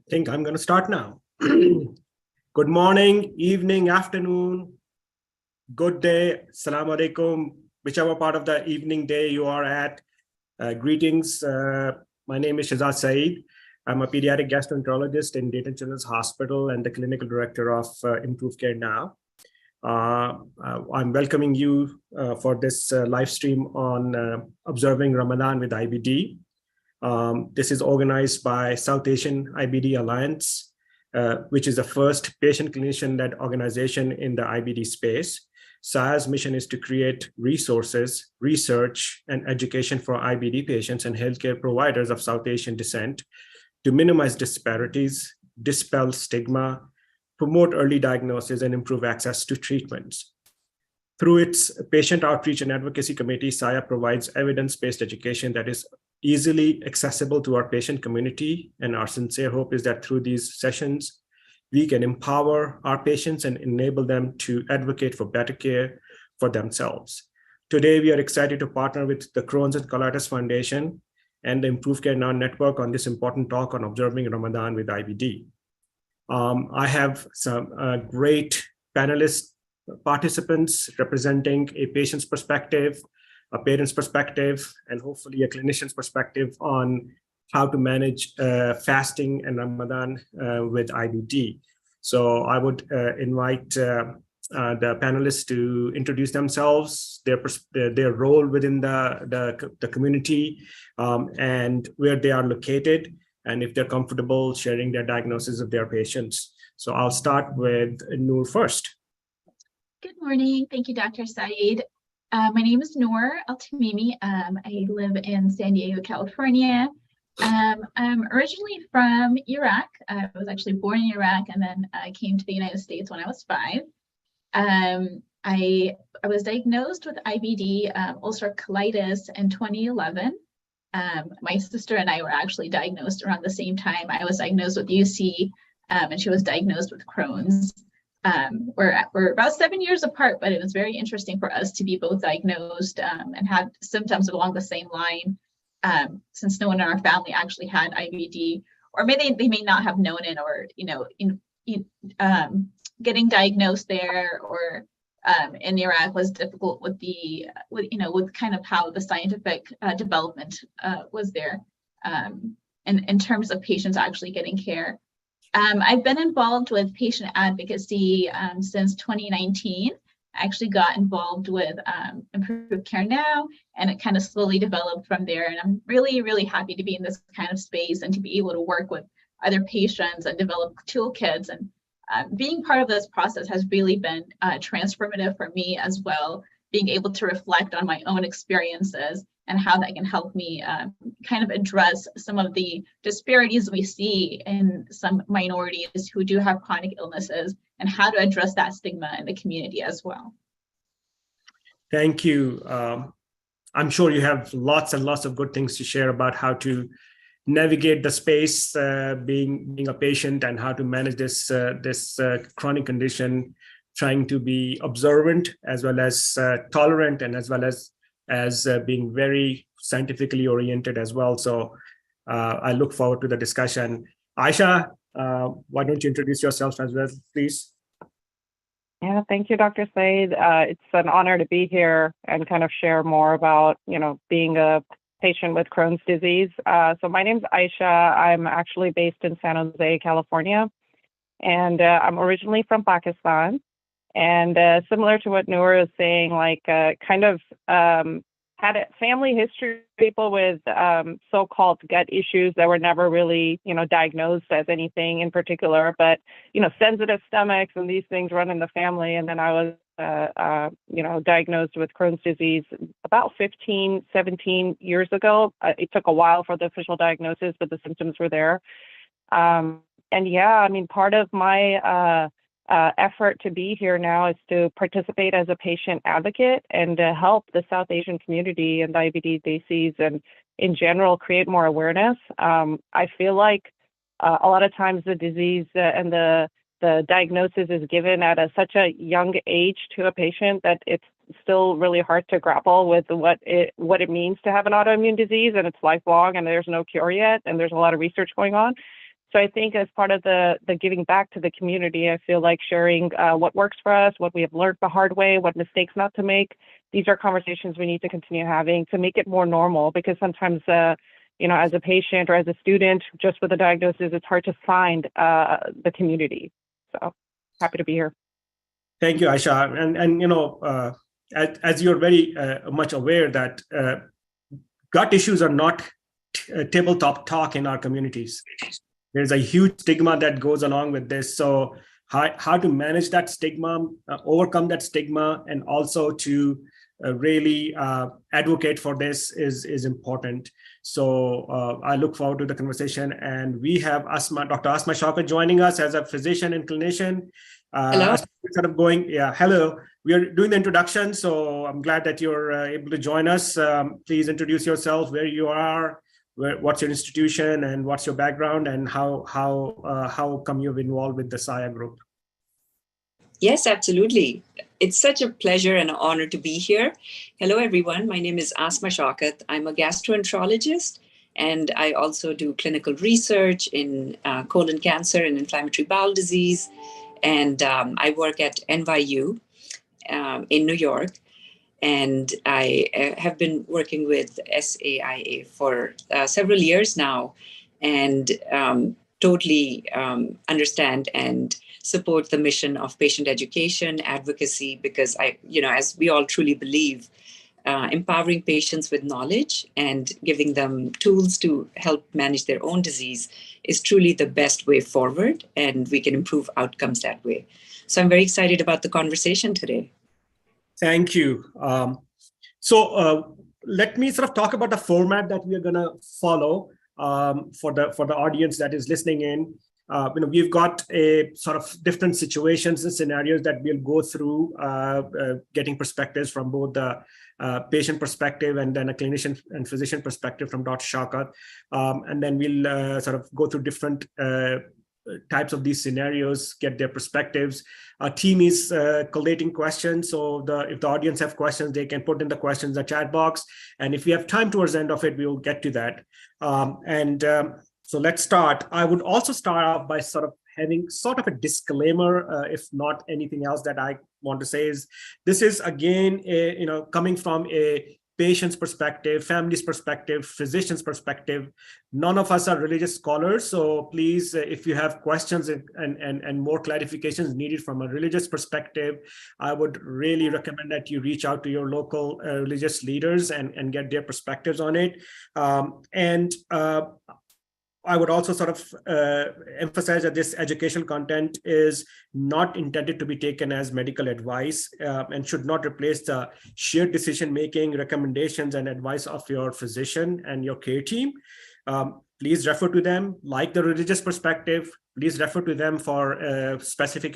think I'm going to start now. Good morning, evening, afternoon, good day, Assalamu alaikum, whichever part of the evening day you are at. Greetings. My name is Shazad Saeed. I'm a pediatric gastroenterologist in Dayton Children's Hospital and the clinical director of Improve Care Now. I'm welcoming you for this live stream on Observing Ramadan with IBD. This is organized by South Asian IBD Alliance, which is the first patient clinician-led organization in the IBD space. SAI's mission is to create resources, research, and education for IBD patients and healthcare providers of South Asian descent to minimize disparities, dispel stigma, promote early diagnosis, and improve access to treatments. Through its patient outreach and advocacy committee, SAIA provides evidence-based education that is easily accessible to our patient community. And our sincere hope is that through these sessions, we can empower our patients and enable them to advocate for better care for themselves. Today, we are excited to partner with the Crohn's and Colitis Foundation and the Improve Care Now Network on this important talk on Observing Ramadan with IBD. I have some great panelist participants representing a patient's perspective, a parent's perspective, and hopefully a clinician's perspective on how to manage fasting and Ramadan with IBD. So I would invite the panelists to introduce themselves, their role within the community, and where they are located, and if they're comfortable sharing their diagnosis of their patients. So I'll start with Noor first. Good morning. Thank you, Dr. Saeed. My name is Noor ultimimi. I live in San Diego, California. I'm originally from Iraq. I was actually born in Iraq, and then I came to the United States when I was 5. I was diagnosed with IBD, ulcerative colitis, in 2011. My sister and I were actually diagnosed around the same time. I was diagnosed with UC, and she was diagnosed with Crohn's. We're about 7 years apart, but it was very interesting for us to be both diagnosed and had symptoms along the same line, since no one in our family actually had IBD, or maybe they may not have known it, or getting diagnosed there or in Iraq was difficult with kind of how the scientific development was there in terms of patients actually getting care. I've been involved with patient advocacy since 2019. I actually got involved with Improve Care Now, and it kind of slowly developed from there. And I'm really, really happy to be in this kind of space and to be able to work with other patients and develop toolkits. And being part of this process has really been transformative for me as well, being able to reflect on my own experiences and how that can help me kind of address some of the disparities we see in some minorities who do have chronic illnesses, and how to address that stigma in the community as well. Thank you. I'm sure you have lots and lots of good things to share about how to navigate the space, being a patient, and how to manage this chronic condition, trying to be observant as well as tolerant, and as well as being very scientifically oriented as well. So I look forward to the discussion. Aisha, why don't you introduce yourself as well, please? Yeah, thank you, Dr. Saeed. It's an honor to be here and kind of share more about, being a patient with Crohn's disease. So my name's Aisha. I'm actually based in San Jose, California, and I'm originally from Pakistan. And similar to what Noor is saying, had a family history of people with so-called gut issues that were never really, diagnosed as anything in particular, but, sensitive stomachs and these things run in the family. And then I was, diagnosed with Crohn's disease about 15, 17 years ago. It took a while for the official diagnosis, but the symptoms were there. Part of my effort to be here now is to participate as a patient advocate and to help the South Asian community and the IBD disease and in general create more awareness. I feel like a lot of times the disease and the diagnosis is given at such a young age to a patient that it's still really hard to grapple with what it means to have an autoimmune disease, and it's lifelong and there's no cure yet, and there's a lot of research going on. So I think as part of the giving back to the community, I feel like sharing what works for us, what we have learned the hard way, what mistakes not to make. These are conversations we need to continue having to make it more normal, because sometimes, as a patient or as a student, just with a diagnosis, it's hard to find the community. So happy to be here. Thank you, Aisha. And as you're very much aware that gut issues are not tabletop talk in our communities. There's a huge stigma that goes along with this. So how to manage that stigma, overcome that stigma, and also to really advocate for this is important. So I look forward to the conversation. And we have Dr. Asma Shaukat joining us as a physician and clinician. Hello. Hello. We are doing the introduction, so I'm glad that you're able to join us. Please introduce yourself, where you are, what's your institution, and what's your background, and how come you've involved with the SIA group? Yes, absolutely. It's such a pleasure and an honor to be here. Hello, everyone. My name is Asma Shaukat. I'm a gastroenterologist, and I also do clinical research in colon cancer and inflammatory bowel disease. And I work at NYU in New York. And I have been working with SAIA for several years now, and totally understand and support the mission of patient education, advocacy, because as we all truly believe, empowering patients with knowledge and giving them tools to help manage their own disease is truly the best way forward, and we can improve outcomes that way. So I'm very excited about the conversation today. Thank you. So let me sort of talk about the format that we are going to follow for the audience that is listening in. We've got a sort of different situations and scenarios that we'll go through, getting perspectives from both the patient perspective and then a clinician and physician perspective from Dr. Shaukat. And then we'll sort of go through different types of these scenarios, get their perspectives. Our team is collating questions. So if the audience have questions, they can put in the questions in the chat box. And if we have time towards the end of it, we will get to that. So let's start. I would also start off by sort of having sort of a disclaimer, if not anything else that I want to say is, this is again, coming from a patient's perspective, family's perspective, physician's perspective. None of us are religious scholars. So please, if you have questions and more clarifications needed from a religious perspective, I would really recommend that you reach out to your local religious leaders and get their perspectives on it. I would also sort of emphasize that this educational content is not intended to be taken as medical advice and should not replace the shared decision-making, recommendations, and advice of your physician and your care team. Please refer to them, like the religious perspective. Please refer to them for specific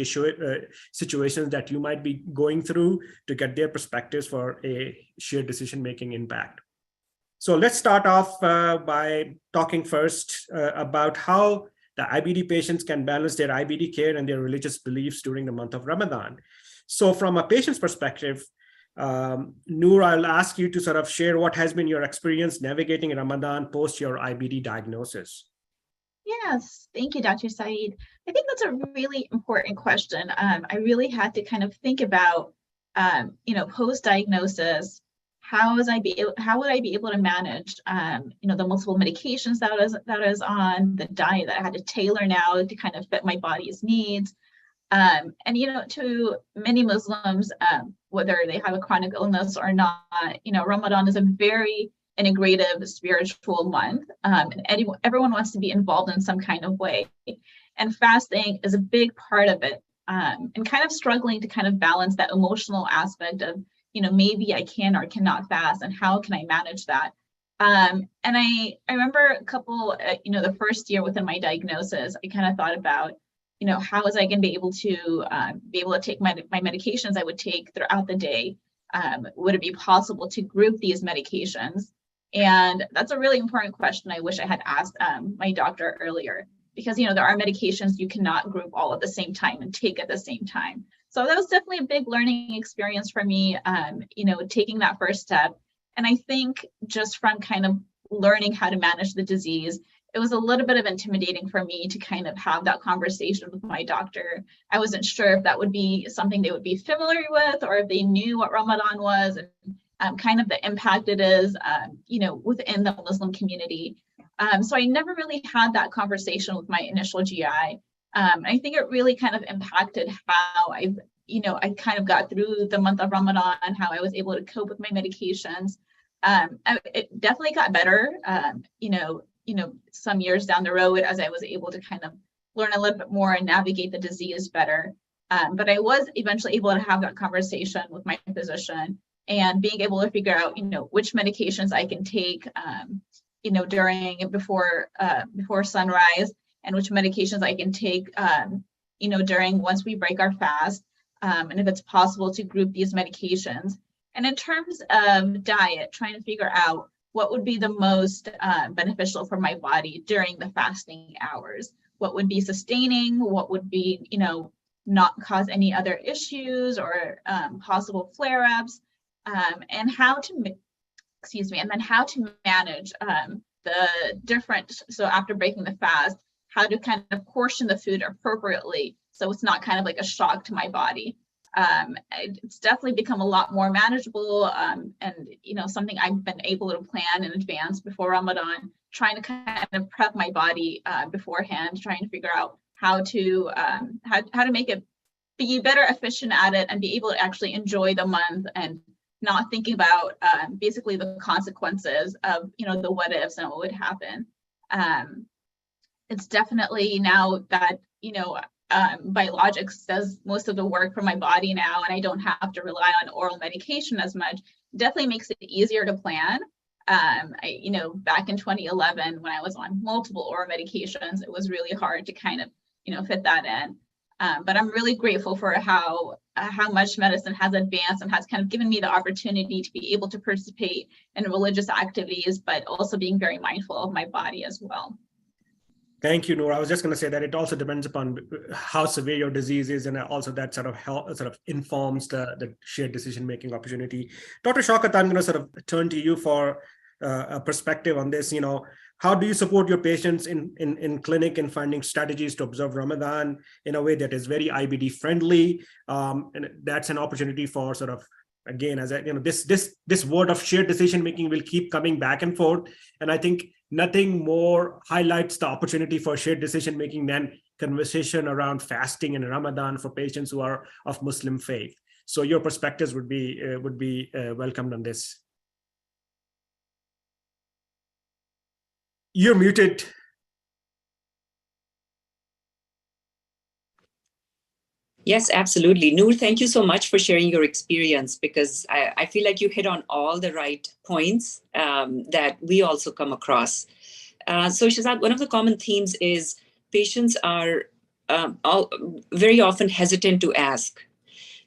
situations that you might be going through to get their perspectives for a shared decision-making impact. So let's start off by talking first about how the IBD patients can balance their IBD care and their religious beliefs during the month of Ramadan. So from a patient's perspective, Noor, I'll ask you to sort of share what has been your experience navigating Ramadan post your IBD diagnosis. Yes, thank you, Dr. Saeed. I think that's a really important question. I really had to kind of think about, post-diagnosis, how would I be able to manage, the multiple medications that I was on, the diet that I had to tailor now to kind of fit my body's needs. To many Muslims, whether they have a chronic illness or not, Ramadan is a very integrative spiritual month, and everyone wants to be involved in some kind of way. And fasting is a big part of it, and kind of struggling to kind of balance that emotional aspect of, maybe I can or cannot fast, and how can I manage that? And I remember a couple, the first year within my diagnosis, I kind of thought about, how was I going to be able to take my medications I would take throughout the day? Would it be possible to group these medications? And that's a really important question I wish I had asked my doctor earlier, because, there are medications you cannot group all at the same time and take at the same time. So that was definitely a big learning experience for me, taking that first step. And I think just from kind of learning how to manage the disease it was a little bit of intimidating for me to kind of have that conversation with my doctor. I wasn't sure if that would be something they would be familiar with, or if they knew what Ramadan was, and kind of the impact it is, within the Muslim community. So I never really had that conversation with my initial GI. I think it really kind of impacted how I kind of got through the month of Ramadan, how I was able to cope with my medications. It definitely got better, some years down the road, as I was able to kind of learn a little bit more and navigate the disease better. But I was eventually able to have that conversation with my physician, and being able to figure out, which medications I can take, before sunrise, and which medications I can take, during once we break our fast, and if it's possible to group these medications. And in terms of diet, trying to figure out what would be the most beneficial for my body during the fasting hours. What would be sustaining, what would be, not cause any other issues or possible flare-ups, and how to, and then how to manage the different, so after breaking the fast, how to kind of portion the food appropriately so it's not kind of like a shock to my body. It's definitely become a lot more manageable, and something I've been able to plan in advance before Ramadan, trying to kind of prep my body beforehand, trying to figure out how to make it be better efficient at it and be able to actually enjoy the month, and not thinking about basically the consequences of the what ifs and what would happen. It's definitely now that biologics does most of the work for my body now, and I don't have to rely on oral medication as much. Definitely makes it easier to plan. Back in 2011, when I was on multiple oral medications, it was really hard to kind of fit that in. But I'm really grateful for how much medicine has advanced and has kind of given me the opportunity to be able to participate in religious activities, but also being very mindful of my body as well. Thank you, Noor. I was just going to say that it also depends upon how severe your disease is, and also that sort of informs the shared decision-making opportunity. Dr. Shaukat, I'm going to sort of turn to you for a perspective on this. How do you support your patients in clinic in finding strategies to observe Ramadan in a way that is very IBD friendly? And that's an opportunity for sort of, again, as this word of shared decision making will keep coming back and forth, and I think nothing more highlights the opportunity for shared decision making than conversation around fasting and Ramadan for patients who are of Muslim faith. So your perspectives would be welcomed on this. You're muted. Yes, absolutely. Noor, thank you so much for sharing your experience, because I feel like you hit on all the right points that we also come across. So Shahzad, one of the common themes is patients are very often hesitant to ask.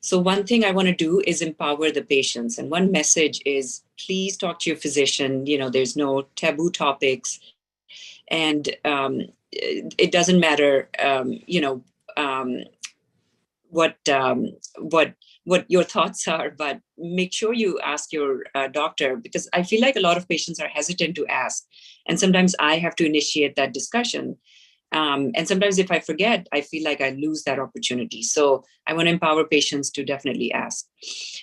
So one thing I want to do is empower the patients. And one message is, please talk to your physician. There's no taboo topics. And it doesn't matter, what your thoughts are, but make sure you ask your doctor, because I feel like a lot of patients are hesitant to ask. And sometimes I have to initiate that discussion. And sometimes if I forget, I feel like I lose that opportunity. So I want to empower patients to definitely ask.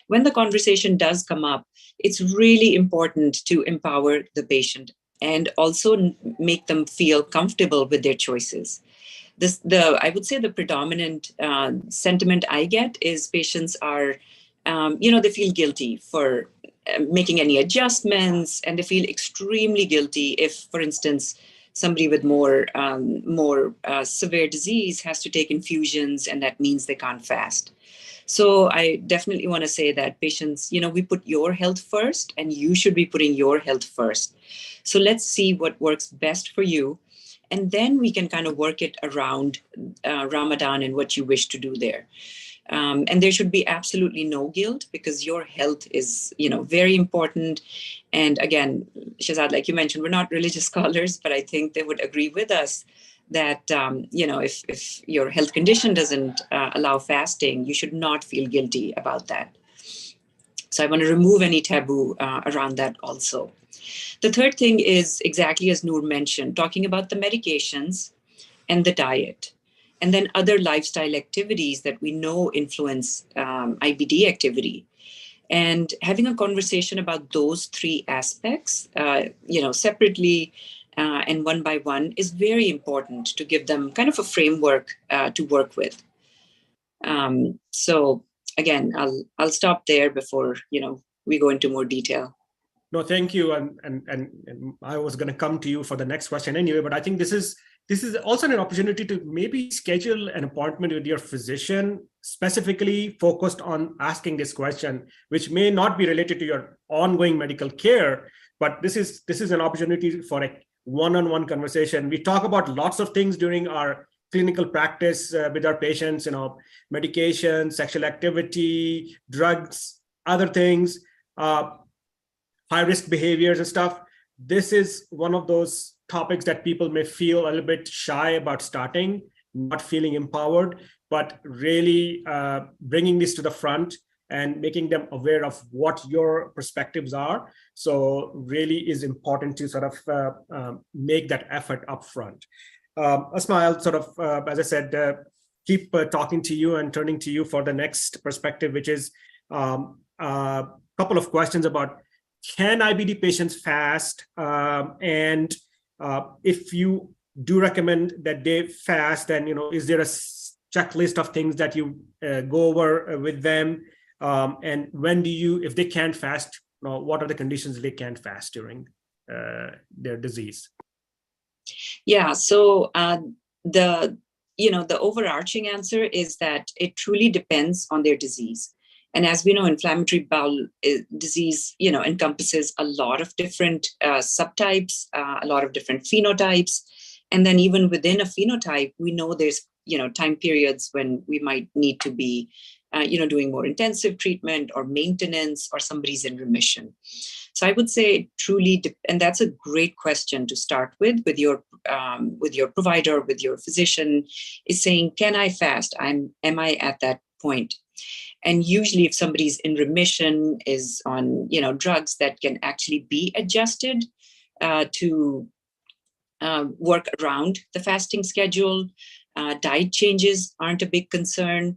When the conversation does come up, it's really important to empower the patient and also make them feel comfortable with their choices. I would say the predominant sentiment I get is patients are, they feel guilty for making any adjustments, and they feel extremely guilty if, for instance, somebody with more severe disease has to take infusions, and that means they can't fast. So I definitely want to say that patients, we put your health first, and you should be putting your health first. So let's see what works best for you. And then we can kind of work it around Ramadan and what you wish to do there. And there should be absolutely no guilt, because your health is, very important. And again, Shahzad, like you mentioned, we're not religious scholars, but I think they would agree with us that, if your health condition doesn't allow fasting, you should not feel guilty about that. So I want to remove any taboo around that also. The third thing is exactly as Noor mentioned, talking about the medications and the diet, and then other lifestyle activities that we know influence IBD activity. And having a conversation about those three aspects, separately and one by one, is very important to give them kind of a framework to work with. So again, I'll stop there before we go into more detail. No, thank you. And I was going to come to you for the next question anyway, but I think this is also an opportunity to maybe schedule an appointment with your physician specifically focused on asking this question, which may not be related to your ongoing medical care, but this is an opportunity for a one-on-one conversation. We talk about lots of things during our clinical practice with our patients, medication, sexual activity, drugs, other things, high-risk behaviors and stuff. This is one of those topics that people may feel a little bit shy about starting, not feeling empowered, but really bringing this to the front and making them aware of what your perspectives are. So really is important to sort of make that effort up front. Asma, I'll sort of, as I said, keep talking to you and turning to you for the next perspective, which is a couple of questions about, can IBD patients fast? And if you do recommend that they fast, then is there a checklist of things that you go over with them? And when do you, if they can't fast, what are the conditions they can't fast during their disease? Yeah, so the overarching answer is that it truly depends on their disease. And as we know, inflammatory bowel disease, encompasses a lot of different subtypes, a lot of different phenotypes. And then even within a phenotype, we know there's, time periods when we might need to be, doing more intensive treatment or maintenance, or somebody's in remission. So I would say truly, and that's a great question to start with your provider, with your physician, is saying, can I fast? Am I at that point? And usually if somebody's in remission, is on, drugs that can actually be adjusted to work around the fasting schedule, diet changes aren't a big concern.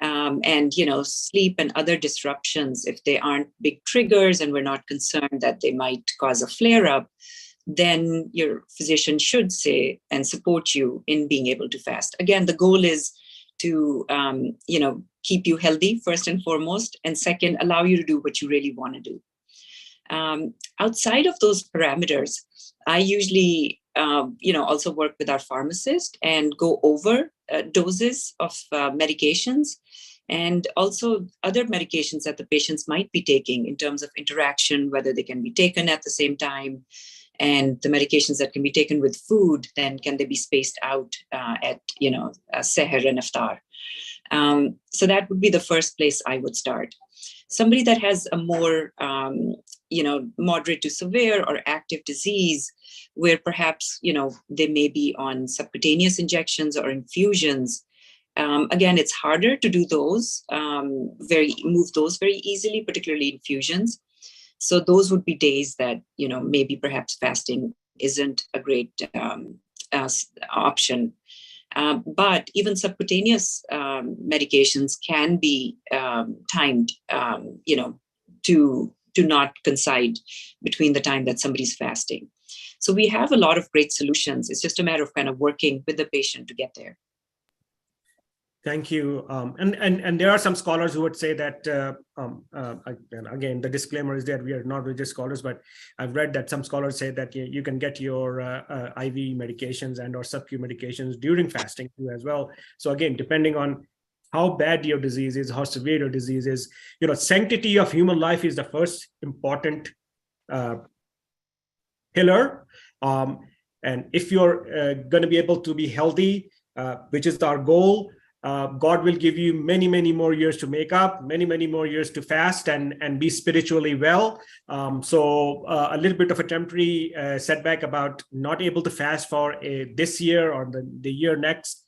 And, sleep and other disruptions, if they aren't big triggers and we're not concerned that they might cause a flare-up, then your physician should say and support you in being able to fast. Again, the goal is to, keep you healthy, first and foremost, and second, allow you to do what you really want to do. Outside of those parameters, I usually, also work with our pharmacist and go over doses of medications, and also other medications that the patients might be taking in terms of interaction, whether they can be taken at the same time, and the medications that can be taken with food, then can they be spaced out at, seher and iftar. So that would be the first place I would start. Somebody that has a more, moderate to severe or active disease, where perhaps, they may be on subcutaneous injections or infusions. Again, it's harder to do those, move those very easily, particularly infusions. So those would be days that, maybe perhaps fasting isn't a great option. But even subcutaneous medications can be timed, to not coincide between the time that somebody's fasting. So we have a lot of great solutions. It's just a matter of kind of working with the patient to get there. Thank you. And there are some scholars who would say that, again, the disclaimer is that we are not religious scholars, but I've read that some scholars say that you can get your IV medications and or sub-Q medications during fasting too as well. So again, depending on how bad your disease is, how severe your disease is, sanctity of human life is the first important pillar. And if you're going to be able to be healthy, which is our goal, God will give you many, many more years to make up, many, many more years to fast and be spiritually well. So a little bit of a temporary setback about not able to fast for this year or the year next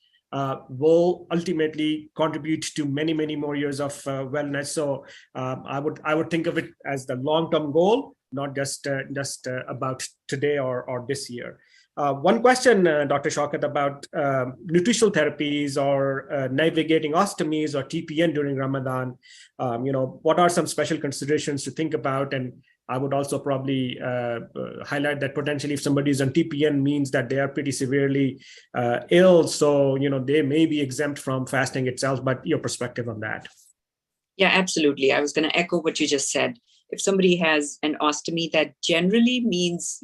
will ultimately contribute to many, many more years of wellness. So I would think of it as the long-term goal, not just about today or this year. One question, Dr. Shaukat, about nutritional therapies or navigating ostomies or TPN during Ramadan. What are some special considerations to think about? And I would also probably highlight that potentially if somebody is on TPN means that they are pretty severely ill. So, they may be exempt from fasting itself, but your perspective on that. Yeah, absolutely. I was going to echo what you just said. If somebody has an ostomy, that generally means,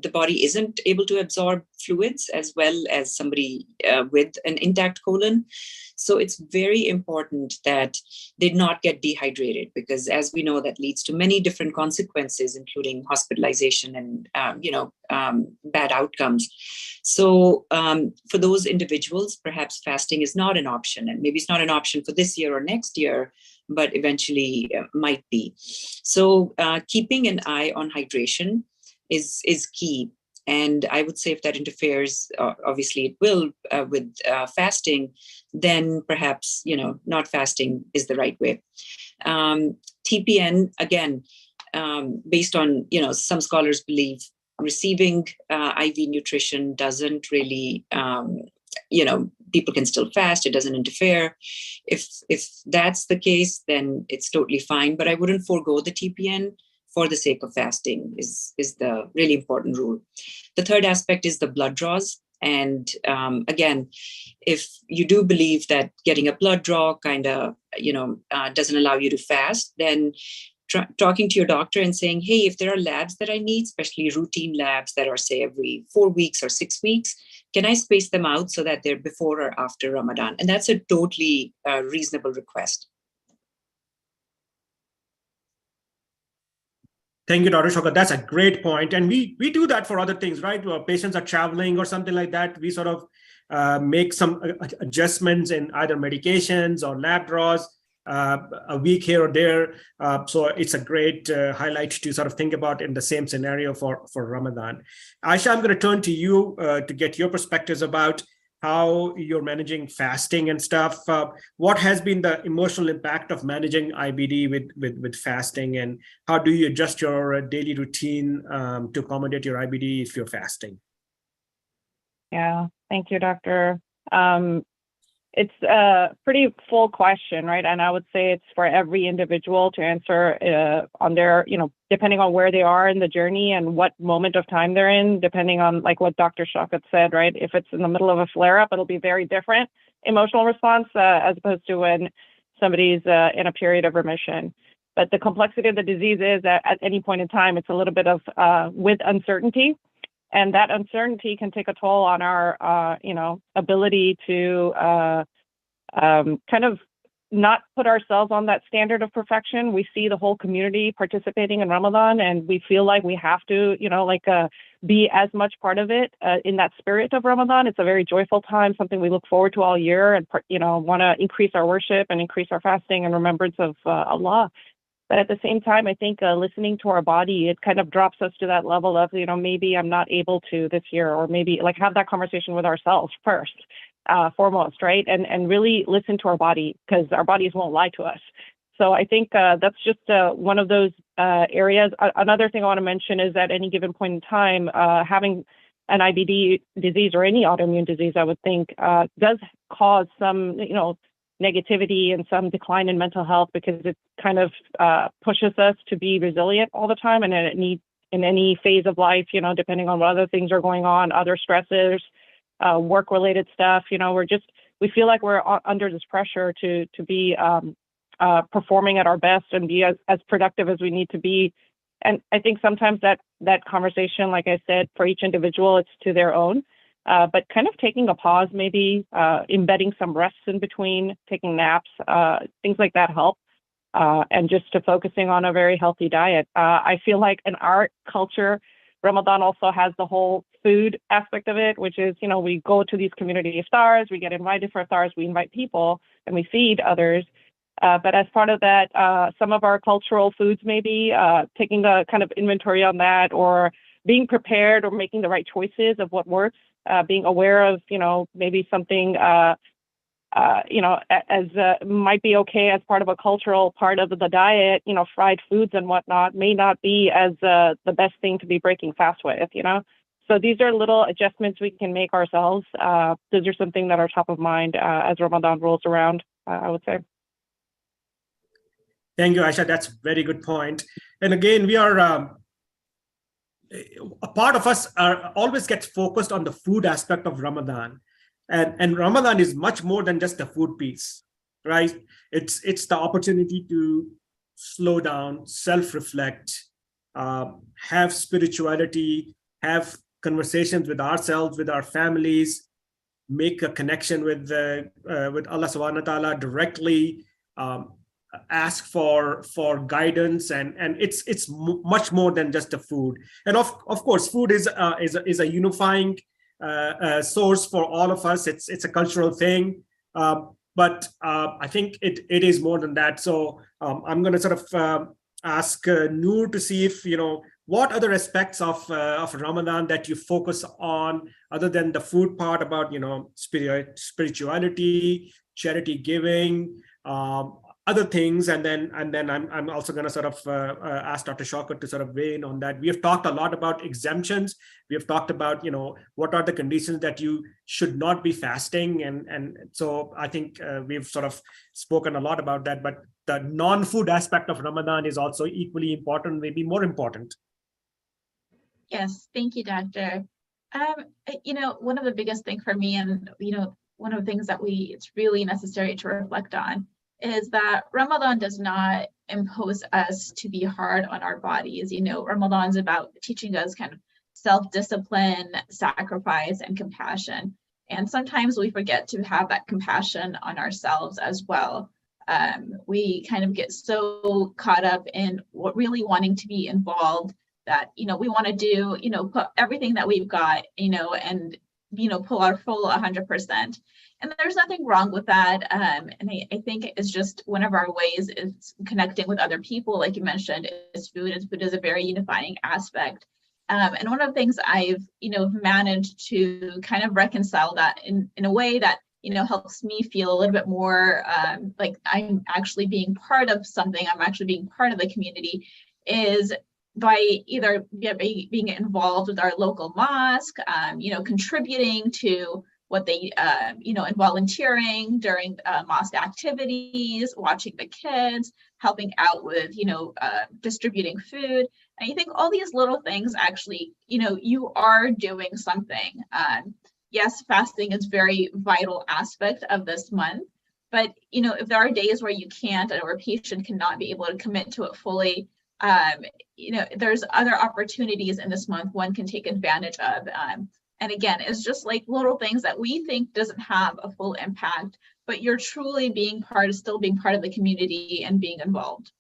the body isn't able to absorb fluids as well as somebody with an intact colon. So it's very important that they not get dehydrated, because as we know, that leads to many different consequences, including hospitalization and, bad outcomes. So for those individuals, perhaps fasting is not an option, and maybe it's not an option for this year or next year, but eventually might be. So keeping an eye on hydration is key. And I would say if that interferes, obviously it will with fasting, then perhaps, not fasting is the right way. TPN, again, based on, some scholars believe receiving IV nutrition doesn't really, people can still fast, it doesn't interfere. If that's the case, then it's totally fine, but I wouldn't forego the TPN for the sake of fasting is the really important rule. The third aspect is the blood draws. And again, if you do believe that getting a blood draw kind of, doesn't allow you to fast, then talking to your doctor and saying, hey, if there are labs that I need, especially routine labs that are, say, every 4 weeks or 6 weeks, can I space them out so that they're before or after Ramadan? And that's a totally reasonable request. Thank you, Dr. Shaukat. That's a great point. And we do that for other things, right? When patients are traveling or something like that, we sort of make some adjustments in either medications or lab draws a week here or there. So it's a great highlight to sort of think about in the same scenario for Ramadan. Aisha, I'm going to turn to you to get your perspectives about how you're managing fasting and stuff. What has been the emotional impact of managing IBD with fasting, and how do you adjust your daily routine to accommodate your IBD if you're fasting? Yeah, thank you, Doctor. It's a pretty full question, right? And I would say it's for every individual to answer on their, depending on where they are in the journey and what moment of time they're in, depending on like what Dr. Shaukat said, right? If it's in the middle of a flare-up, it'll be very different emotional response as opposed to when somebody's in a period of remission. But the complexity of the disease is that at any point in time, it's a little bit of with uncertainty. And that uncertainty can take a toll on our, ability to kind of not put ourselves on that standard of perfection. We see the whole community participating in Ramadan, and we feel like we have to, be as much part of it in that spirit of Ramadan. It's a very joyful time, something we look forward to all year, and want to increase our worship and increase our fasting and remembrance of Allah. But at the same time, I think listening to our body, it kind of drops us to that level of, maybe I'm not able to this year, or maybe like have that conversation with ourselves first, foremost, right? And really listen to our body, because our bodies won't lie to us. So I think that's just one of those areas. Another thing I want to mention is at any given point in time, having an IBD disease or any autoimmune disease, I would think, does cause some, negativity and some decline in mental health, because it kind of pushes us to be resilient all the time, and in any phase of life, depending on what other things are going on, other stressors, work-related stuff, we feel like we're under this pressure to be performing at our best and be as productive as we need to be. And I think sometimes that conversation, like I said, for each individual, it's to their own. But kind of taking a pause, maybe embedding some rests in between, taking naps, things like that help. And just to focusing on a very healthy diet. I feel like in our culture, Ramadan also has the whole food aspect of it, which is, we go to these community iftars, we get invited for iftars, we invite people, and we feed others. But as part of that, some of our cultural foods, maybe taking a kind of inventory on that, or being prepared or making the right choices of what works. Being aware of, maybe something as might be okay as part of a cultural part of the diet, fried foods and whatnot may not be as the best thing to be breaking fast with, So these are little adjustments we can make ourselves. Those are something that are top of mind as Ramadan rolls around, I would say. Thank you, Aisha. That's a very good point. And again, we are, a part of us always gets focused on the food aspect of Ramadan. And Ramadan is much more than just a food piece, right? It's the opportunity to slow down, self-reflect, have spirituality, have conversations with ourselves, with our families, make a connection with Allah subhanahu wa ta'ala directly, ask for guidance, and it's much more than just a food. And of course, food is a unifying source for all of us. It's a cultural thing, but I think it is more than that. So I'm going to sort of ask Noor to see if what other aspects of Ramadan that you focus on other than the food part, about spirituality, charity giving, other things, and then I'm also going to sort of ask Dr. Shaukat to sort of weigh in on that. We have talked a lot about exemptions. We have talked about what are the conditions that you should not be fasting, and so I think we've sort of spoken a lot about that. But the non-food aspect of Ramadan is also equally important, maybe more important. Yes, thank you, Doctor. One of the biggest things for me, and one of the things that it's really necessary to reflect on, is that Ramadan does not impose us to be hard on our bodies. Ramadan's about teaching us kind of self-discipline, sacrifice, and compassion. And sometimes we forget to have that compassion on ourselves as well. We kind of get so caught up in really wanting to be involved that, we want to do, put everything that we've got, and, pull our full 100%. And there's nothing wrong with that. And I think it's just one of our ways is connecting with other people. Like you mentioned, is food. And food is a very unifying aspect. And one of the things I've, managed to kind of reconcile that in a way that, helps me feel a little bit more like I'm actually being part of something, I'm actually being part of the community, is by either being involved with our local mosque, contributing to what they, and volunteering during mosque activities, watching the kids, helping out with, distributing food. And I think all these little things actually, you are doing something. Yes, fasting is a very vital aspect of this month, but, if there are days where you can't, or a patient cannot be able to commit to it fully, there's other opportunities in this month one can take advantage of. And again, it's just like little things that we think doesn't have a full impact, but you're truly still being part of the community and being involved.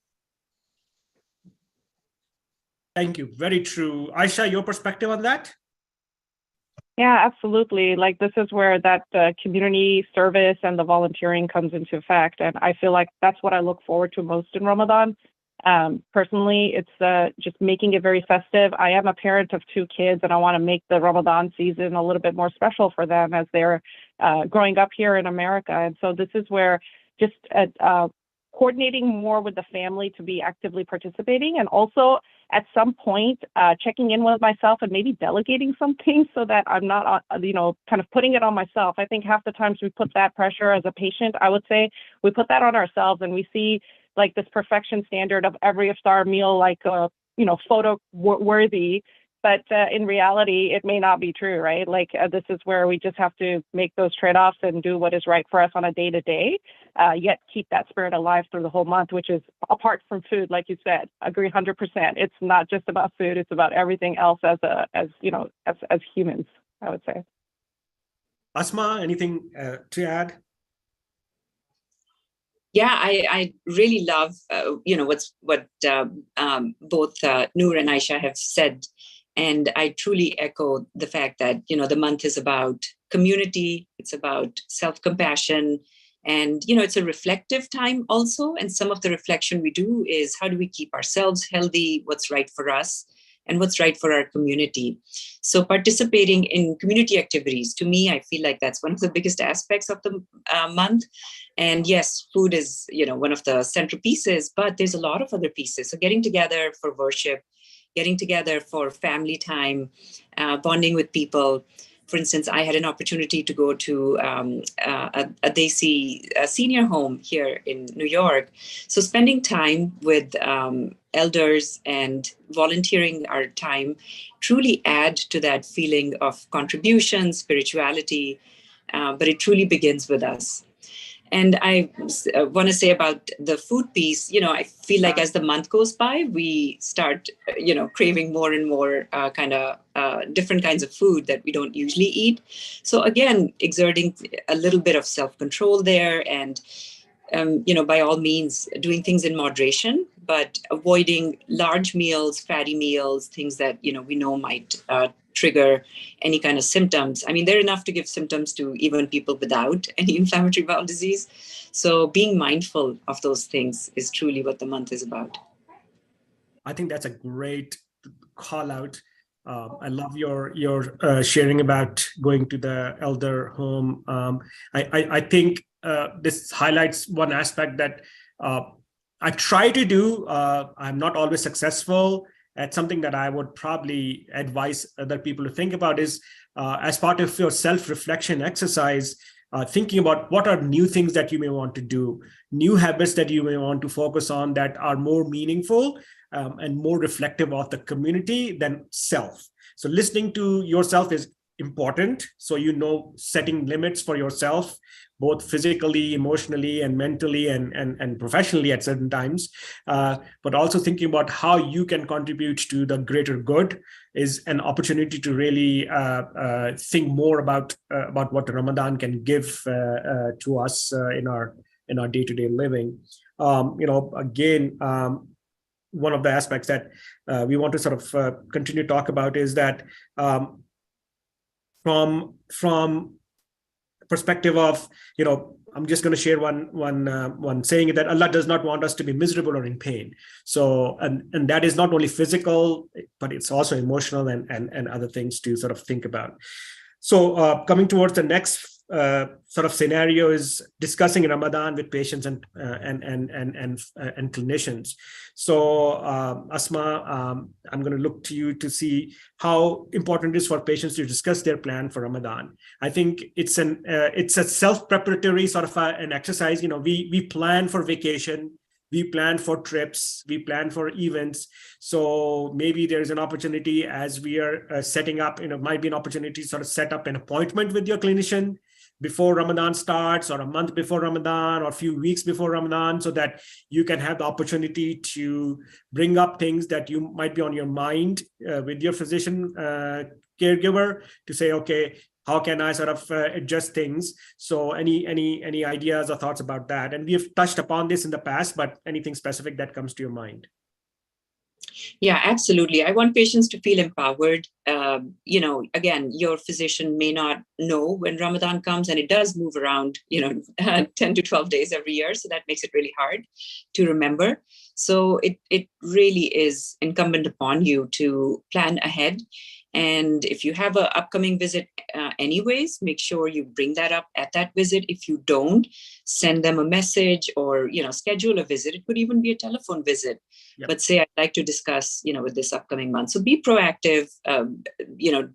Thank you. Very true. Aisha, your perspective on that? Yeah, absolutely. Like, this is where that community service and the volunteering comes into effect. And I feel like that's what I look forward to most in Ramadan. Personally, it's just making it very festive. I am a parent of 2 kids, and I want to make the Ramadan season a little bit more special for them as they're growing up here in America. And so this is where just coordinating more with the family to be actively participating, and also at some point checking in with myself and maybe delegating some things so that I'm not, kind of putting it on myself. I think half the times we put that pressure as a patient, I would say, we put that on ourselves, and we see like this perfection standard of every iftar meal, like, photo worthy, but in reality, it may not be true, right? Like, this is where we just have to make those trade-offs and do what is right for us on a day-to-day, yet keep that spirit alive through the whole month, which is apart from food, like you said. Agree 100%. It's not just about food; it's about everything else as humans, I would say. Asma, anything to add? Yeah, I really love, what both Noor and Aisha have said. And I truly echo the fact that, the month is about community, it's about self-compassion, and, it's a reflective time also. And some of the reflection we do is, how do we keep ourselves healthy, what's right for us? and what's right for our community. So participating in community activities, to me, I feel like that's one of the biggest aspects of the month. And yes, food is, one of the centerpieces, but there's a lot of other pieces. So getting together for worship, getting together for family time, bonding with people. For instance, I had an opportunity to go to a Desi senior home here in New York. So spending time with elders and volunteering our time truly add to that feeling of contribution, spirituality, but it truly begins with us. And I want to say about the food piece, I feel like as the month goes by, we start, craving more and more different kinds of food that we don't usually eat. So again, exerting a little bit of self-control there and, by all means, doing things in moderation, but avoiding large meals, fatty meals, things that, we know might trigger any kind of symptoms. I mean, they're enough to give symptoms to even people without any inflammatory bowel disease. So being mindful of those things is truly what the month is about. I think that's a great call out. I love your sharing about going to the elder home. I think this highlights one aspect that I try to do. I'm not always successful. At something that I would probably advise other people to think about is as part of your self-reflection exercise, thinking about what are new things that you may want to do, new habits that you may want to focus on that are more meaningful and more reflective of the community than self. So listening to yourself is important. So, setting limits for yourself, both physically, emotionally, and mentally, and professionally at certain times, but also thinking about how you can contribute to the greater good is an opportunity to really think more about what Ramadan can give to us in our day-to-day living. Again, one of the aspects that we want to sort of continue to talk about is that from perspective of, I'm just going to share one saying that Allah does not want us to be miserable or in pain. So, and that is not only physical, but it's also emotional and other things to sort of think about. So coming towards the next sort of scenario is discussing Ramadan with patients and clinicians. So Asma, I'm going to look to you to see how important it is for patients to discuss their plan for Ramadan. I think it's a self-preparatory sort of an exercise. We plan for vacation, we plan for trips, we plan for events. So maybe there's an opportunity as we are setting up, might be an opportunity to sort of set up an appointment with your clinician before Ramadan starts, or a month before Ramadan, or a few weeks before Ramadan, so that you can have the opportunity to bring up things that you might be on your mind with your physician caregiver to say, okay, how can I sort of adjust things? So any ideas or thoughts about that? And we have touched upon this in the past, but anything specific that comes to your mind? Yeah, absolutely. I want patients to feel empowered. Again, your physician may not know when Ramadan comes, and it does move around, 10 to 12 days every year. So that makes it really hard to remember. So it really is incumbent upon you to plan ahead. And if you have an upcoming visit anyways, make sure you bring that up at that visit. If you don't, send them a message or, schedule a visit. It could even be a telephone visit. Yep. But say, I'd like to discuss, with this upcoming month. So be proactive,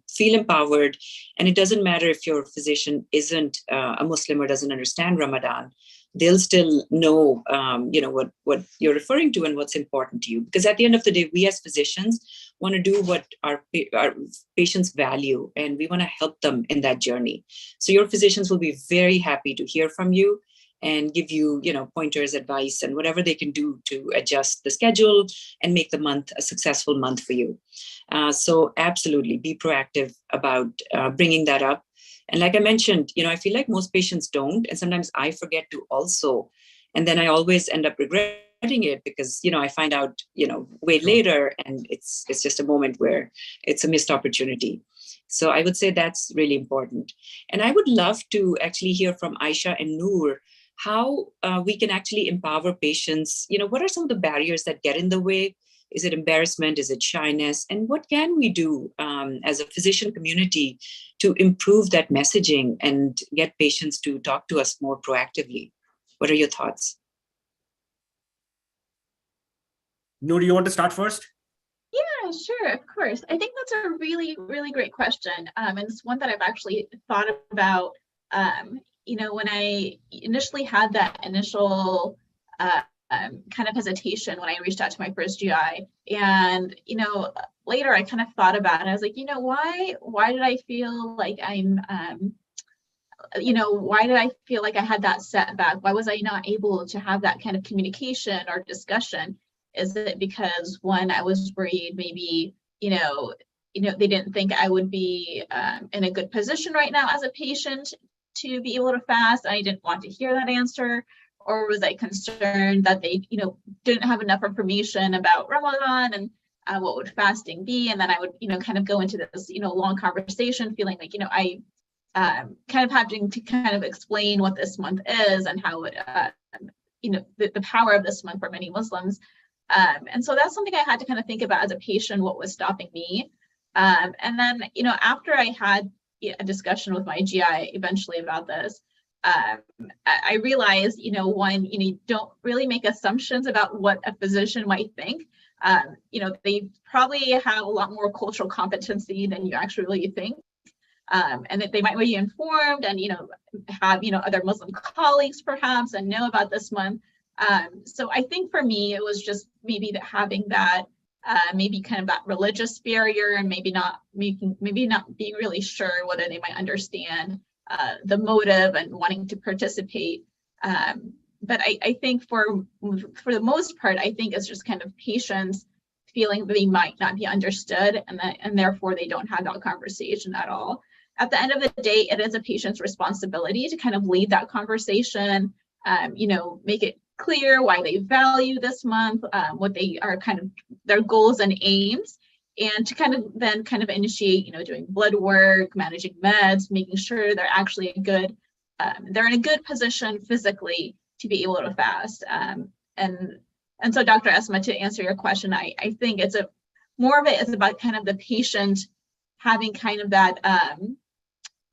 feel empowered. And it doesn't matter if your physician isn't a Muslim or doesn't understand Ramadan. They'll still know, what you're referring to and what's important to you. Because at the end of the day, we as physicians want to do what our patients value, and we want to help them in that journey. So your physicians will be very happy to hear from you and give you, pointers, advice, and whatever they can do to adjust the schedule and make the month a successful month for you. So absolutely be proactive about bringing that up. And like I mentioned, I feel like most patients don't, and sometimes I forget to also, and then I always end up regretting it because, I find out, way later, and it's just a moment where it's a missed opportunity. So I would say that's really important. And I would love to actually hear from Aisha and Noor how we can actually empower patients. What are some of the barriers that get in the way Is it embarrassment? Is it shyness? And what can we do as a physician community to improve that messaging and get patients to talk to us more proactively? What are your thoughts? Noor, do you want to start first? Yeah, sure, of course. I think that's a really, really great question. And it's one that I've actually thought about, when I initially had that initial kind of hesitation when I reached out to my first GI. And, later I kind of thought about it. I was like, why did I feel like why did I feel like I had that setback? Why was I not able to have that kind of communication or discussion? Is it because, one, I was worried maybe, they didn't think I would be in a good position right now as a patient to be able to fast. I didn't want to hear that answer. Or was I concerned that they, didn't have enough information about Ramadan and what would fasting be? And then I would, kind of go into this, long conversation feeling like, I kind of having to kind of explain what this month is and how it, the power of this month for many Muslims. And so that's something I had to kind of think about as a patient, what was stopping me. And then, after I had a discussion with my GI eventually about this, I realized, one, you don't really make assumptions about what a physician might think. They probably have a lot more cultural competency than you actually really think. And that they might be informed and, have, other Muslim colleagues perhaps and know about this month. So I think for me, it was just maybe that having that, maybe kind of that religious barrier and maybe not being really sure whether they might understand the motive and wanting to participate. But I think for the most part, I think it's just kind of patients feeling that they might not be understood and therefore they don't have that conversation at all. At the end of the day, it is a patient's responsibility to kind of lead that conversation, make it clear why they value this month, what they are kind of their goals and aims, and to kind of initiate, doing blood work, managing meds, making sure they're actually they're in a good position physically to be able to fast. And so Dr. Asma, to answer your question, I think it's more of it is about kind of the patient having kind of that,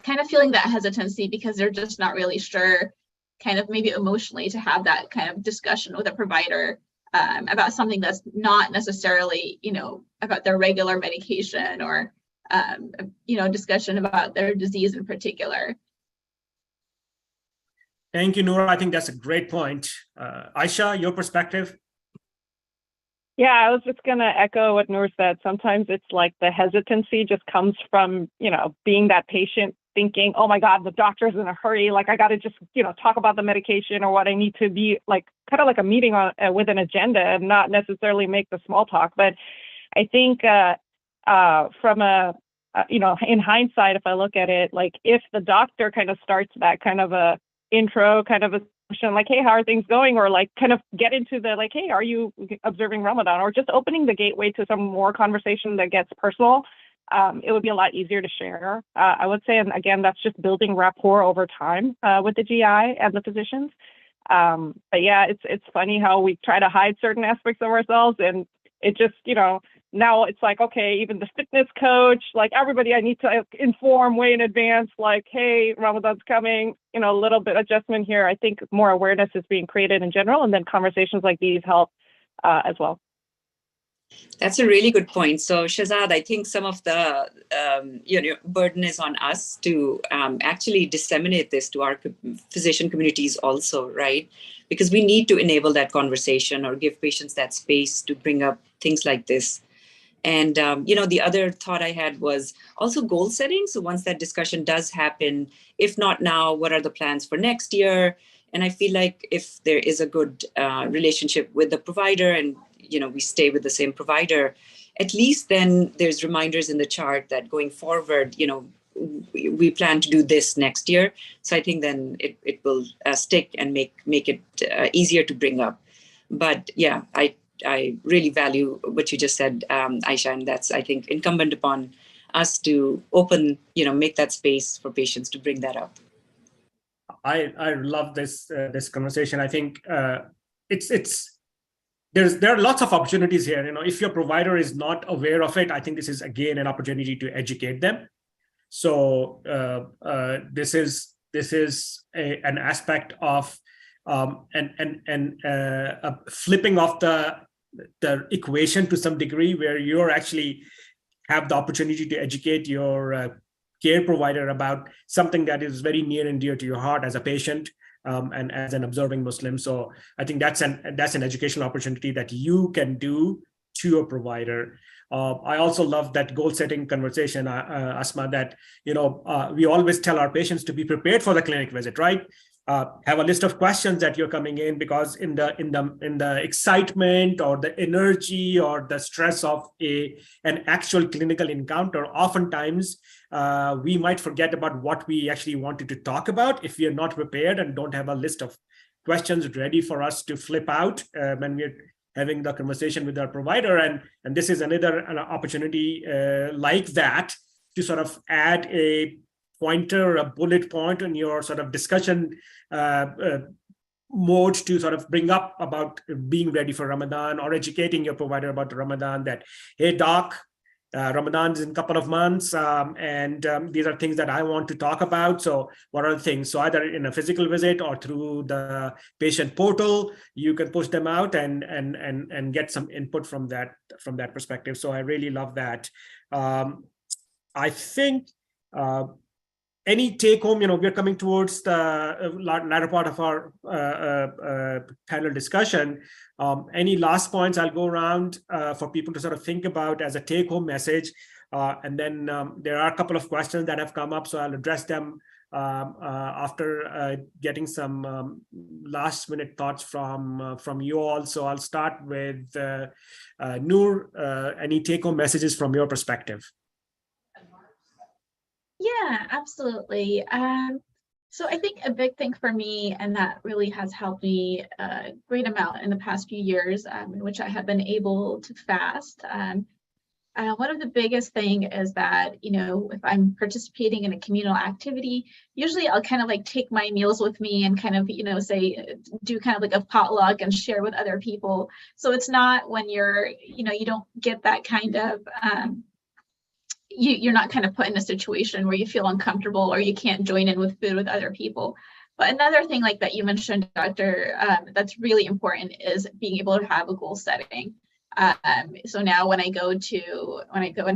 kind of feeling that hesitancy because they're just not really sure kind of maybe emotionally to have that kind of discussion with a provider about something that's not necessarily, about their regular medication or, discussion about their disease in particular. Thank you, Noor. I think that's a great point. Aisha, your perspective? Yeah, I was just going to echo what Noor said. Sometimes it's like the hesitancy just comes from, being that patient thinking, oh my God, the doctor's in a hurry. Like I got to just, talk about the medication or what I need to be like, kind of like a meeting with an agenda and not necessarily make the small talk. But I think from in hindsight, if I look at it, like if the doctor kind of starts that kind of a intro, kind of a question like, hey, how are things going? Or like kind of get into the like, hey, are you observing Ramadan? Or just opening the gateway to some more conversation that gets personal. It would be a lot easier to share, I would say. And again, that's just building rapport over time with the GI and the physicians. But yeah, it's funny how we try to hide certain aspects of ourselves. And it just, now it's like, okay, even the fitness coach, like everybody I need to inform way in advance, like, hey, Ramadan's coming, a little bit adjustment here. I think more awareness is being created in general. And then conversations like these help as well. That's a really good point. So Shahzad, I think some of the burden is on us to actually disseminate this to our physician communities also, right? Because we need to enable that conversation or give patients that space to bring up things like this. And, the other thought I had was also goal setting. So once that discussion does happen, if not now, what are the plans for next year? And I feel like if there is a good relationship with the provider and we stay with the same provider, at least then there's reminders in the chart that going forward, we plan to do this next year. So I think then it will stick and make it easier to bring up. But yeah, I really value what you just said, Aisha, and that's, I think, incumbent upon us to open, make that space for patients to bring that up. I love this conversation. I think it's there are lots of opportunities here. If your provider is not aware of it, I think this is again an opportunity to educate them. So this is an aspect of a flipping of the equation to some degree, where you're actually have the opportunity to educate your care provider about something that is very near and dear to your heart as a patient. And as an observing Muslim. So I think that's an educational opportunity that you can do to a provider. I also love that goal setting conversation, Asma, that we always tell our patients to be prepared for the clinic visit, right? Have a list of questions that you're coming in, because in the excitement or the energy or the stress of an actual clinical encounter, oftentimes we might forget about what we actually wanted to talk about if we are not prepared and don't have a list of questions ready for us to flip out when we're having the conversation with our provider. And this is another opportunity like that to sort of add a pointer, a bullet point in your sort of discussion mode to sort of bring up about being ready for Ramadan, or educating your provider about Ramadan, that, hey, doc, Ramadan is in a couple of months, and these are things that I want to talk about. So what are the things? So either in a physical visit or through the patient portal, you can push them out and get some input from that perspective. So I really love that. I think any take home, we're coming towards the latter part of our panel discussion. Any last points I'll go around for people to sort of think about as a take home message. And then there are a couple of questions that have come up, so I'll address them after getting some last minute thoughts from you all. So I'll start with Noor. Any take home messages from your perspective? Yeah, absolutely. So I think a big thing for me, and that really has helped me a great amount in the past few years, in which I have been able to fast. One of the biggest thing is that, if I'm participating in a communal activity, usually I'll kind of like take my meals with me and kind of, say, do kind of like a potluck and share with other people. So it's not when you're, you don't get that kind of, you're not kind of put in a situation where you feel uncomfortable or you can't join in with food with other people. But another thing like that you mentioned, Doctor, that's really important is being able to have a goal setting. So now when I go and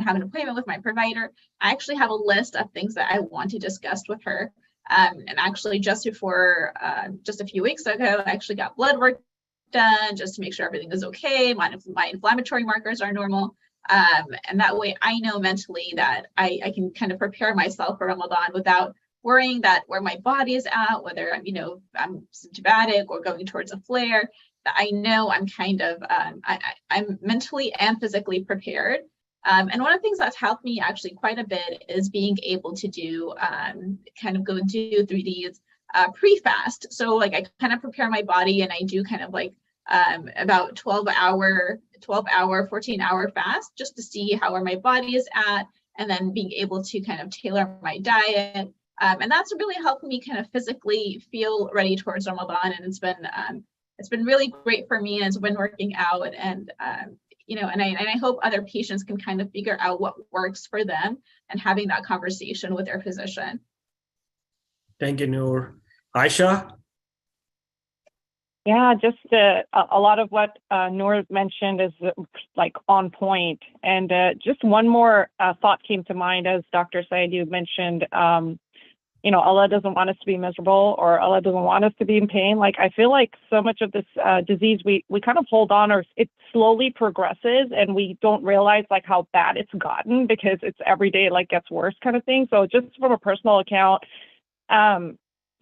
have an appointment with my provider, I actually have a list of things that I want to discuss with her. And actually just a few weeks ago, I actually got blood work done just to make sure everything is okay. My inflammatory markers are normal. And that way I know mentally that I can kind of prepare myself for Ramadan without worrying that where my body is at, whether I'm symptomatic or going towards a flare, that I know I'm kind of, I'm mentally and physically prepared. And one of the things that's helped me actually quite a bit is being able to do, go through these pre-fast. So like I kind of prepare my body and I do kind of like about 12-hour, 14-hour fast just to see how my body is at, and then being able to kind of tailor my diet. And that's really helped me kind of physically feel ready towards Ramadan. And it's been really great for me, and it's been working out. And and I hope other patients can kind of figure out what works for them and having that conversation with their physician. Thank you, Noor. Aisha? Yeah, just a lot of what Noor mentioned is like on point. And just one more thought came to mind as Dr. Syed, you mentioned, Allah doesn't want us to be miserable, or Allah doesn't want us to be in pain. Like, I feel like so much of this disease, we kind of hold on, or it slowly progresses and we don't realize like how bad it's gotten because it's every day like gets worse kind of thing. So just from a personal account,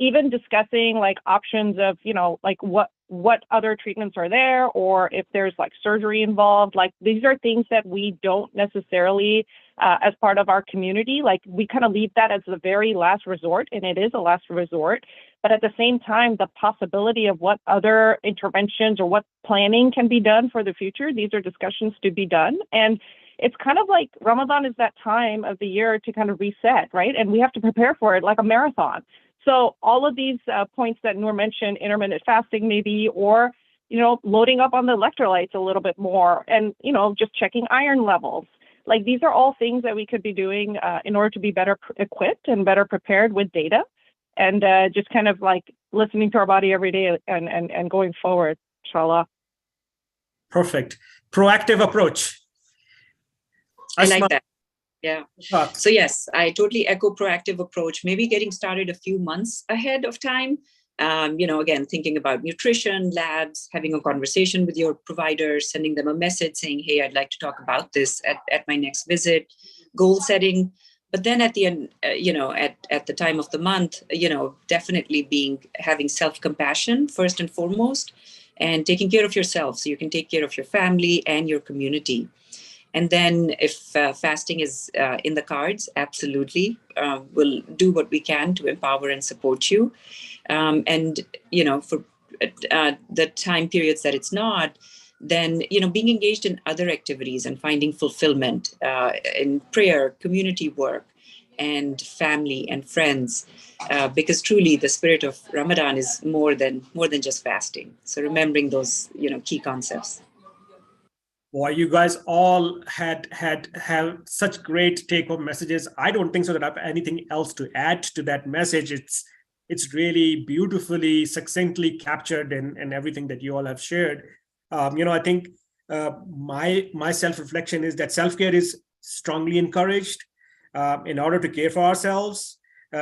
even discussing like options of, like what other treatments are there, or if there's like surgery involved, like these are things that we don't necessarily, as part of our community, like we kind of leave that as the very last resort, and it is a last resort. But at the same time, the possibility of what other interventions or what planning can be done for the future, these are discussions to be done. And it's kind of like Ramadan is that time of the year to kind of reset, right? And we have to prepare for it like a marathon. So all of these points that Noor mentioned, intermittent fasting maybe, or loading up on the electrolytes a little bit more, and, just checking iron levels. Like, these are all things that we could be doing in order to be better equipped and better prepared with data, and just kind of like listening to our body every day and going forward, inshallah. Perfect. Proactive approach. I Asma. like that. Yeah. So yes, I totally echo proactive approach, maybe getting started a few months ahead of time. Again, thinking about nutrition, labs, having a conversation with your provider, sending them a message saying, hey, I'd like to talk about this at my next visit, goal setting. But then at the end, at the time of the month, definitely having self-compassion first and foremost, and taking care of yourself so you can take care of your family and your community. And then if fasting is in the cards, absolutely, we'll do what we can to empower and support you. And, for the time periods that it's not, then, being engaged in other activities and finding fulfillment in prayer, community work, and family and friends, because truly the spirit of Ramadan is more than just fasting. So remembering those, key concepts. Boy, you guys all have such great take-home messages. I don't think so that I have anything else to add to that message. It's really beautifully, succinctly captured in everything that you all have shared. I think my self-reflection is that self-care is strongly encouraged in order to care for ourselves.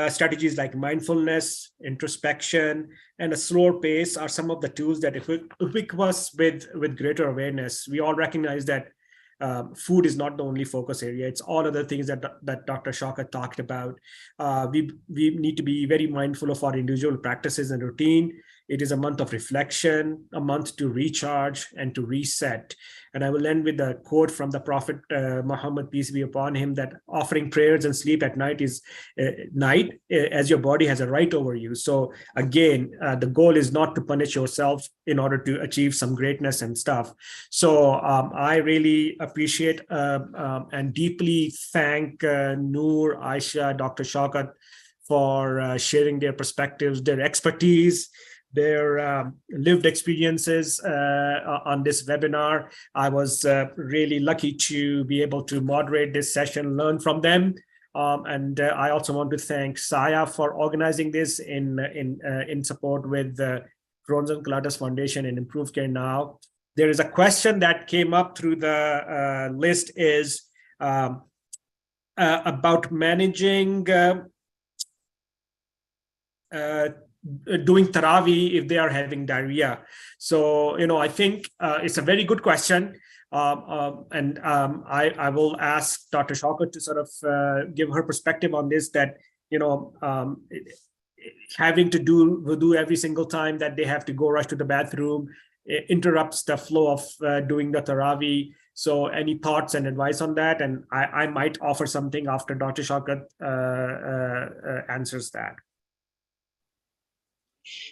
Strategies like mindfulness, introspection, and a slower pace are some of the tools that equip us with greater awareness. We all recognize that food is not the only focus area. It's all other things that Dr. Shaukat talked about. We need to be very mindful of our individual practices and routine. It is a month of reflection, a month to recharge and to reset. And I will end with a quote from the Prophet Muhammad, peace be upon him, that offering prayers and sleep at night is as your body has a right over you. So again, the goal is not to punish yourself in order to achieve some greatness and stuff. So I really appreciate and deeply thank Noor, Aisha, Dr. Shaukat for sharing their perspectives, their expertise, their lived experiences on this webinar. I was really lucky to be able to moderate this session, learn from them. And I also want to thank Saya for organizing this in support with the Crohn's and Colitis Foundation and Improve Care Now. There is a question that came up through the list is about managing doing Taraweeh if they are having diarrhea. So, I think it's a very good question. And I will ask Dr. Shaukat to sort of give her perspective on this, that, having to do wudu every single time that they have to go rush to the bathroom interrupts the flow of doing the Taraweeh. So any thoughts and advice on that? And I might offer something after Dr. Shaukat answers that.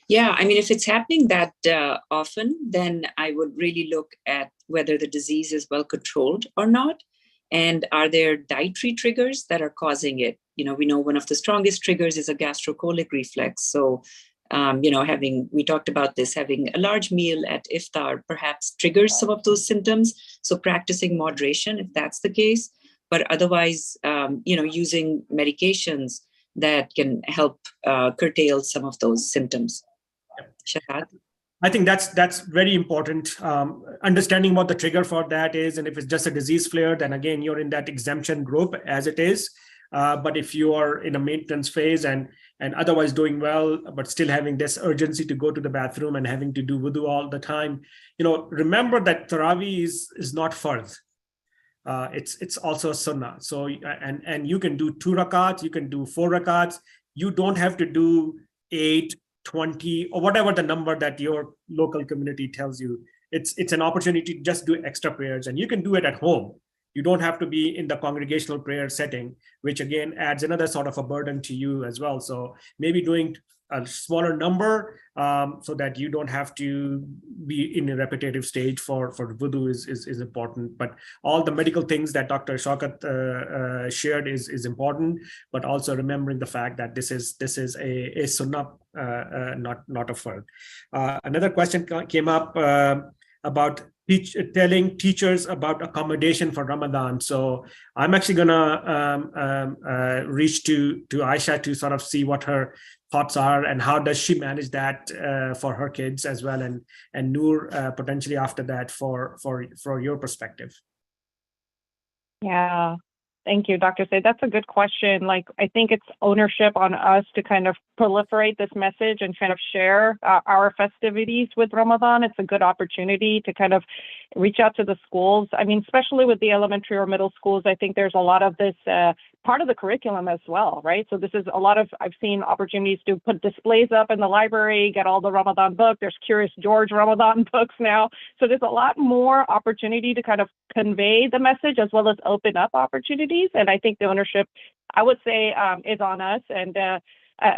Yeah, I mean, if it's happening that often, then I would really look at whether the disease is well controlled or not. And are there dietary triggers that are causing it? We know one of the strongest triggers is a gastrocolic reflex. So, we talked about this, having a large meal at iftar perhaps triggers some of those symptoms. So practicing moderation, if that's the case, but otherwise, using medications that can help curtail some of those symptoms. Shahad? I think that's very important. Understanding what the trigger for that is, and if it's just a disease flare, then again, you're in that exemption group as it is. But if you are in a maintenance phase and otherwise doing well, but still having this urgency to go to the bathroom and having to do wudu all the time, remember that Taraweeh is not fard. It's also a sunnah. So and you can do 2 rakats, you can do 4 rakats. You don't have to do 8, 20, or whatever the number that your local community tells you. It's an opportunity to just do extra prayers, and you can do it at home. You don't have to be in the congregational prayer setting, which again adds another sort of a burden to you as well. So maybe doing a smaller number so that you don't have to be in a repetitive stage for wudu is important. But all the medical things that Dr. Shaukat shared is important, but also remembering the fact that this is a sunnah not afford. Another question came up about telling teachers about accommodation for Ramadan. So I'm actually gonna reach to Aisha to sort of see what her thoughts are and how does she manage that for her kids as well, and Noor potentially after that for your perspective. Yeah. Thank you, Dr. Say. That's a good question. Like, I think it's ownership on us to kind of proliferate this message and kind of share our festivities with Ramadan. It's a good opportunity to kind of reach out to the schools. I mean, especially with the elementary or middle schools, I think there's a lot of this part of the curriculum as well, right? So this is a lot of, I've seen opportunities to put displays up in the library, get all the Ramadan books. There's Curious George Ramadan books now. So there's a lot more opportunity to kind of convey the message as well as open up opportunities. And I think the ownership, I would say, is on us. And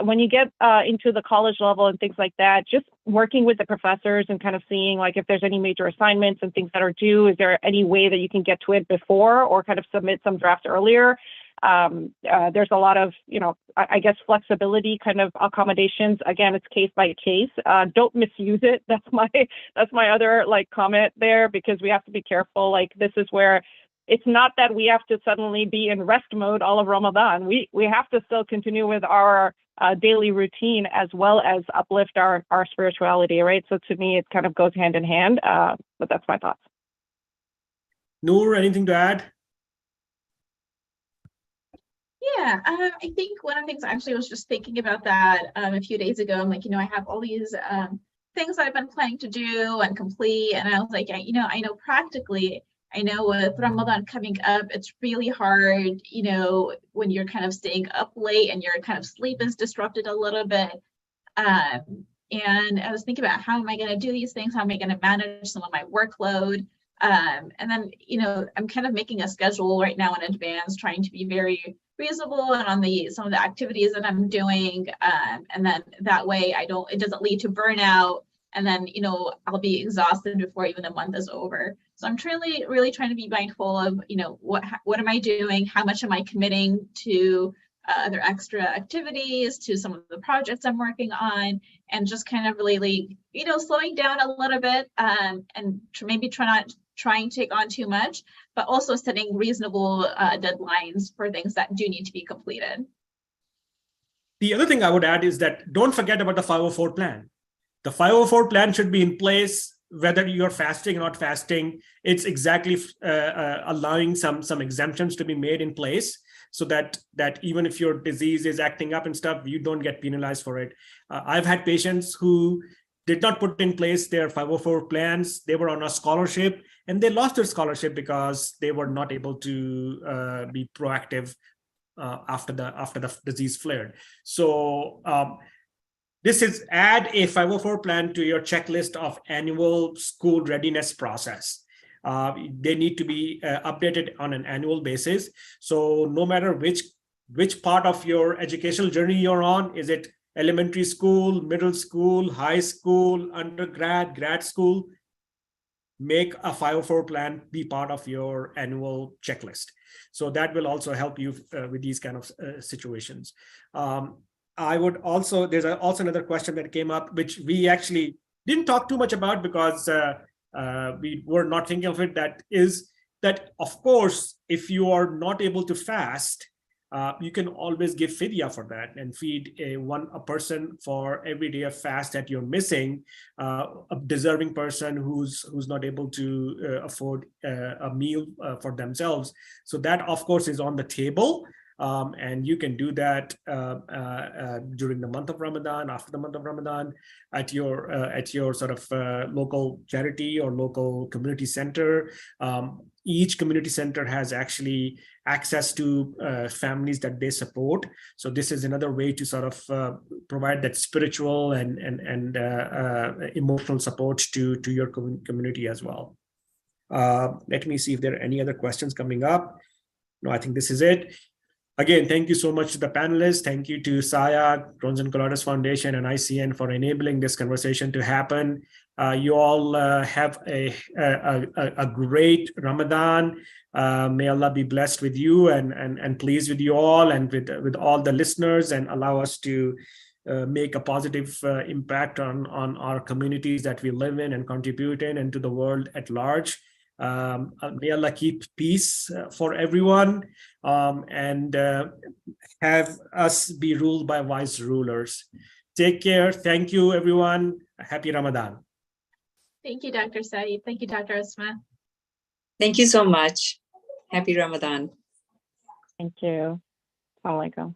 when you get into the college level and things like that, just working with the professors and kind of seeing like if there's any major assignments and things that are due, is there any way that you can get to it before or kind of submit some drafts earlier? There's a lot of, I guess, flexibility kind of accommodations. Again, it's case by case. Don't misuse it. That's my other like comment there, because we have to be careful. Like, this is where it's not that we have to suddenly be in rest mode all of Ramadan. We have to still continue with our daily routine as well as uplift our spirituality, right? So to me, it kind of goes hand in hand. But that's my thoughts. Noor, anything to add? Yeah, I think one of the things I actually was just thinking about that a few days ago. I'm like, I have all these things I've been planning to do and complete. And I was like, I know practically, I know with Ramadan coming up, it's really hard, when you're kind of staying up late and your kind of sleep is disrupted a little bit. And I was thinking about how am I going to do these things? How am I going to manage some of my workload? And then, I'm kind of making a schedule right now in advance, trying to be very reasonable and on some of the activities that I'm doing. And then that way it doesn't lead to burnout. And then, I'll be exhausted before even the month is over. So I'm really trying to be mindful of, what am I doing? How much am I committing to other extra activities, to some of the projects I'm working on, and just kind of really, slowing down a little bit and maybe trying to take on too much, but also setting reasonable deadlines for things that do need to be completed. The other thing I would add is that don't forget about the 504 plan. The 504 plan should be in place whether you're fasting or not fasting. It's exactly allowing some exemptions to be made in place so that even if your disease is acting up and stuff, you don't get penalized for it. I've had patients who did not put in place their 504 plans. They were on a scholarship and they lost their scholarship because they were not able to be proactive after the disease flared. So this is add a 504 plan to your checklist of annual school readiness process. They need to be updated on an annual basis. So no matter which part of your educational journey you're on, is it elementary school, middle school, high school, undergrad, grad school, make a 504 plan be part of your annual checklist. So that will also help you with these kind of situations. There's also another question that came up, which we actually didn't talk too much about because we were not thinking of it. That is that, of course, if you are not able to fast, you can always give fidya for that and feed a person for every day of fast that you're missing, a deserving person who's not able to afford a meal for themselves. So that, of course, is on the table. And you can do that during the month of Ramadan, after the month of Ramadan, at your sort of local charity or local community center. Each community center has actually access to families that they support. So this is another way to sort of provide that spiritual and emotional support to your community as well. Let me see if there are any other questions coming up. No, I think this is it. Again, thank you so much to the panelists. Thank you to Saya, Crohn's and Colitis Foundation, and ICN for enabling this conversation to happen. You all have a great Ramadan. May Allah be blessed with you and pleased with you all and with all the listeners, and allow us to make a positive impact on our communities that we live in and contribute in, and to the world at large. May Allah keep peace for everyone, and have us be ruled by wise rulers. Take care. Thank you, everyone. Happy Ramadan. Thank you, Dr. Saeed. Thank you, Dr. Asma. Thank you so much. Happy Ramadan. Thank you. Assalamu alaikum.